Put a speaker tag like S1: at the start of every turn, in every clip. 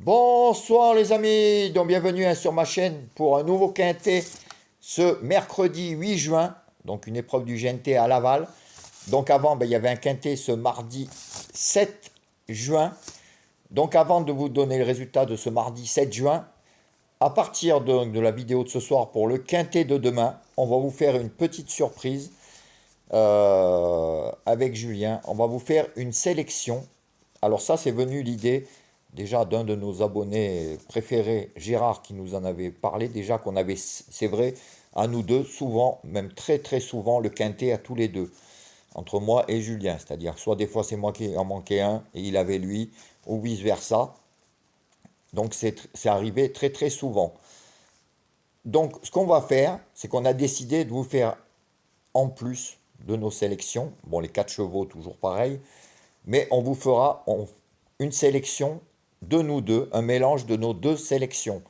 S1: Bonsoir les amis, donc bienvenue sur ma chaîne pour un nouveau quintet ce mercredi 8 juin, donc une épreuve du GNT à Laval. Donc avant, il y avait un quintet ce mardi 7 juin. Donc avant de vous donner le résultat de ce mardi 7 juin, à partir de la vidéo de ce soir pour le quintet de demain, on va vous faire une petite surprise avec Julien. On va vous faire une sélection. Alors ça, c'est venu l'idée déjà d'un de nos abonnés préférés, Gérard, qui nous en avait parlé déjà qu'on avait, c'est vrai, à nous deux, souvent, même très très souvent, le quintet à tous les deux, entre moi et Julien. C'est-à-dire, soit des fois c'est moi qui en manquais un et il avait lui, ou vice-versa. Donc c'est arrivé très très souvent. Donc ce qu'on va faire, c'est qu'on a décidé de vous faire en plus de nos sélections, bon les 4 chevaux toujours pareil, mais on vous fera une sélection de nous deux, un mélange de nos deux sélections.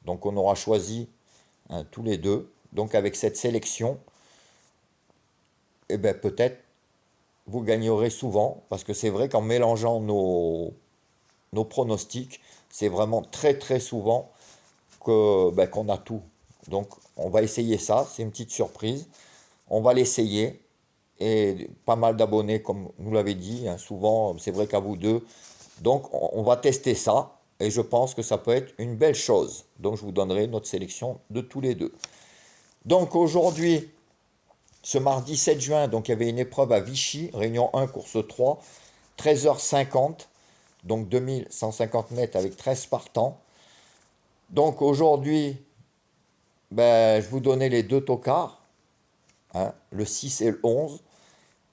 S1: Donc on aura choisi tous les deux. Donc avec cette sélection, eh ben, peut-être vous gagnerez souvent, parce que c'est vrai qu'en mélangeant nos pronostics, c'est vraiment très très souvent qu'on a tout. Donc on va essayer ça, c'est une petite surprise. On va l'essayer. Et pas mal d'abonnés, comme vous l'avez dit, hein, souvent, c'est vrai qu'à vous deux. Donc, on va tester ça, et je pense que ça peut être une belle chose. Donc, je vous donnerai notre sélection de tous les deux. Donc, aujourd'hui, ce mardi 7 juin, donc il y avait une épreuve à Vichy, réunion 1, course 3, 13h50, donc 2150 mètres avec 13 partants. Donc, aujourd'hui, je vous donnais les deux tocards, hein, le 6 et le 11.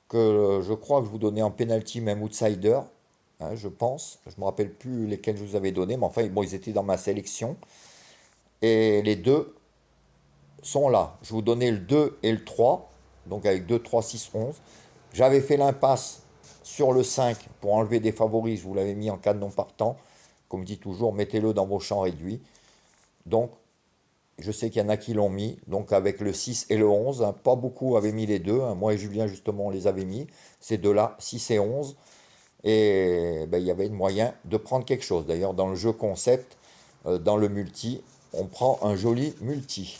S1: Que je crois que je vous donnais en penalty même outsider, hein, je pense. Je ne me rappelle plus lesquels je vous avais donné, mais enfin, bon, ils étaient dans ma sélection. Et les deux sont là. Je vous donnais le 2 et le 3, donc avec 2, 3, 6, 11. J'avais fait l'impasse sur le 5 pour enlever des favoris. Je vous l'avais mis en cas de non partant. Comme je dis toujours, mettez-le dans vos champs réduits. Donc, je sais qu'il y en a qui l'ont mis, donc avec le 6 et le 11, hein, pas beaucoup avaient mis les deux, hein, moi et Julien justement on les avait mis, ces deux-là, 6 et 11, et il y avait moyen de prendre quelque chose. D'ailleurs dans le jeu concept, dans le multi, on prend un joli multi.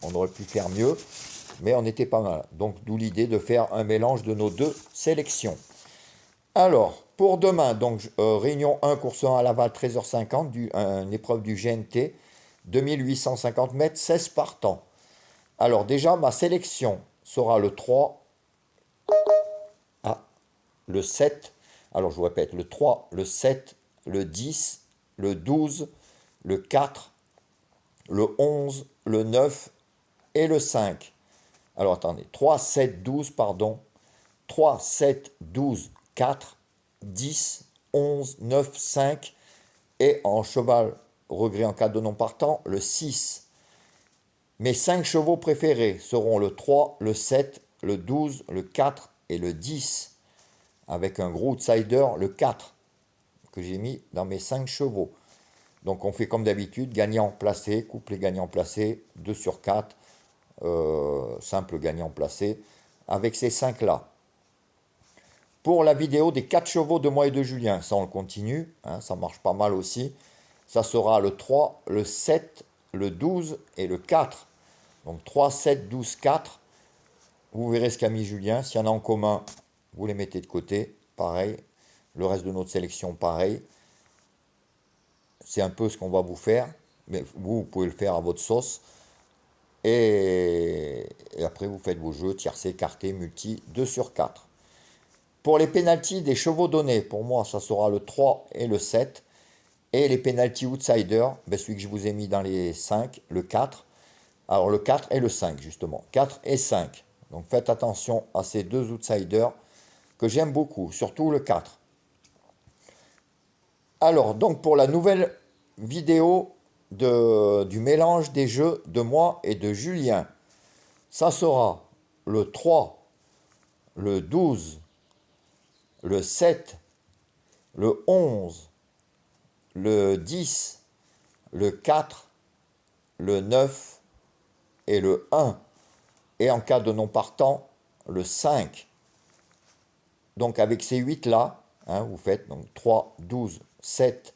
S1: On aurait pu faire mieux, mais on était pas mal. Donc d'où l'idée de faire un mélange de nos deux sélections. Alors, pour demain, donc réunion 1, course 1 à Laval, 13h50, une épreuve du GNT, 2850 mètres, 16 partants. Alors déjà, ma sélection sera le 3, le 7, alors je vous répète, le 3, le 7, le 10, le 12, le 4, le 11, le 9 et le 5. Alors attendez, 3, 7, 12, pardon. 3, 7, 12, 4, 10, 11, 9, 5. Et en cheval regret en cas de non partant, le 6. Mes 5 chevaux préférés seront le 3, le 7, le 12, le 4 et le 10. Avec un gros outsider, le 4, que j'ai mis dans mes 5 chevaux. Donc on fait comme d'habitude, gagnant placé, couplet gagnant placé, 2 sur 4, simple gagnant placé, avec ces 5-là. Pour la vidéo des 4 chevaux de moi et de Julien, ça on le continue, hein, ça marche pas mal aussi. Ça sera le 3, le 7, le 12 et le 4. Donc 3, 7, 12, 4. Vous verrez ce qu'a mis Julien. S'il y en a en commun, vous les mettez de côté. Pareil. Le reste de notre sélection, pareil. C'est un peu ce qu'on va vous faire. Mais vous pouvez le faire à votre sauce. Et après, vous faites vos jeux tiercé, quarté, multi, 2 sur 4. Pour les pénaltys des chevaux donnés, pour moi, ça sera le 3 et le 7. Et les pénaltys outsiders, celui que je vous ai mis dans les 5, le 4. Alors le 4 et le 5, justement. 4 et 5. Donc faites attention à ces deux outsiders que j'aime beaucoup, surtout le 4. Alors, donc pour la nouvelle vidéo du mélange des jeux de moi et de Julien, ça sera le 3, le 12, le 7, le 11, le 10, le 4, le 9 et le 1. Et en cas de non partant, le 5. Donc avec ces 8 là, hein, vous faites donc 3, 12, 7,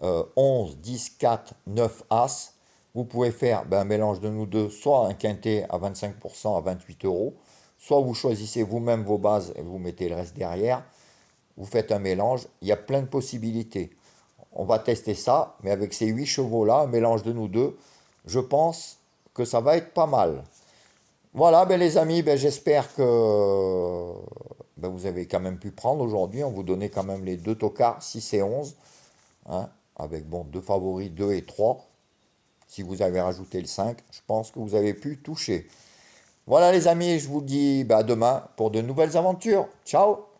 S1: 11, 10, 4, 9 As. Vous pouvez faire un mélange de nous deux, soit un quintet à 25% à 28 euros, soit vous choisissez vous-même vos bases et vous mettez le reste derrière. Vous faites un mélange, il y a plein de possibilités. On va tester ça, mais avec ces 8 chevaux-là, un mélange de nous deux, je pense que ça va être pas mal. Voilà, les amis, j'espère que vous avez quand même pu prendre aujourd'hui. On vous donnait quand même les deux tocards, 6 et 11, hein, avec deux favoris, 2 et 3. Si vous avez rajouté le 5, je pense que vous avez pu toucher. Voilà les amis, je vous dis à demain pour de nouvelles aventures. Ciao!